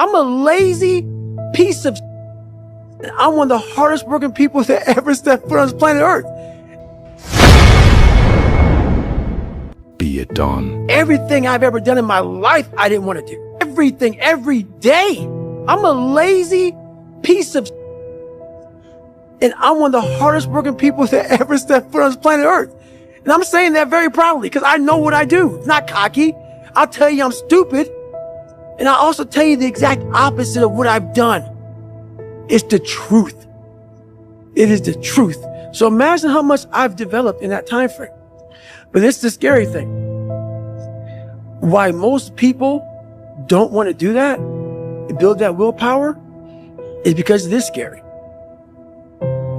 I'm a lazy piece of I'm one of the hardest working people that ever stepped foot on this planet Earth. Be it done. Everything I've ever done in my life, I didn't want to do. Everything, every day. I'm a lazy piece of and I'm one of the hardest working people that ever stepped foot on this planet Earth. And I'm saying that very proudly because I know what I do. It's not cocky. I'll tell you I'm stupid. And I'll also tell you the exact opposite of what I've done. It's the truth. It is the truth. So imagine how much I've developed in that time frame. But it's the scary thing. Why most people don't want to do that, build that willpower, is because it is scary.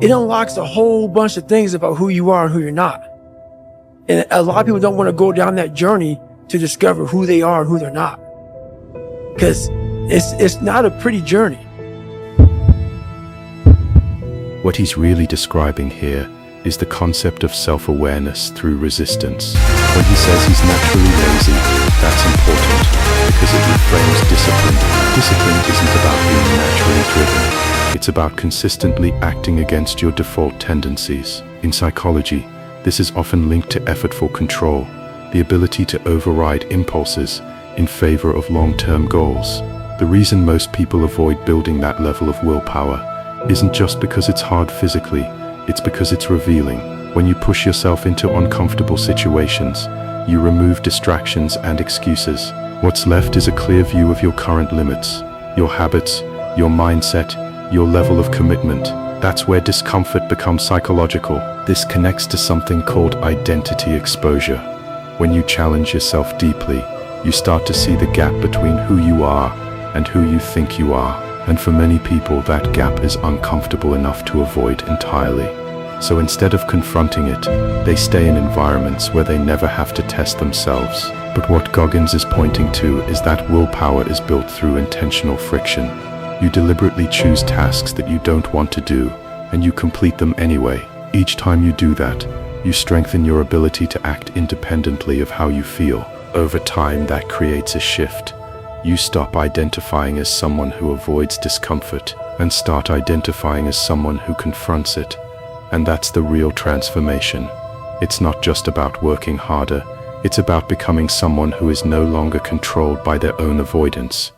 It unlocks a whole bunch of things about who you are and who you're not. And a lot of people don't want to go down that journey to discover who they are and who they're not. Because it's not a pretty journey. What he's really describing here is the concept of self-awareness through resistance. When he says he's naturally lazy, that's important because it reframes discipline. Discipline isn't about being naturally driven. It's about consistently acting against your default tendencies. In psychology, this is often linked to effortful control, the ability to override impulses in favor of long-term goals. The reason most people avoid building that level of willpower isn't just because it's hard physically, it's because it's revealing. When you push yourself into uncomfortable situations, you remove distractions and excuses. What's left is a clear view of your current limits, your habits, your mindset, your level of commitment. That's where discomfort becomes psychological. This connects to something called identity exposure. When you challenge yourself deeply, you start to see the gap between who you are and who you think you are. And for many people, that gap is uncomfortable enough to avoid entirely. So instead of confronting it, they stay in environments where they never have to test themselves. But what Goggins is pointing to is that willpower is built through intentional friction. You deliberately choose tasks that you don't want to do, and you complete them anyway. Each time you do that, you strengthen your ability to act independently of how you feel. Over time, that creates a shift. You stop identifying as someone who avoids discomfort and start identifying as someone who confronts it. And that's the real transformation. It's not just about working harder, it's about becoming someone who is no longer controlled by their own avoidance.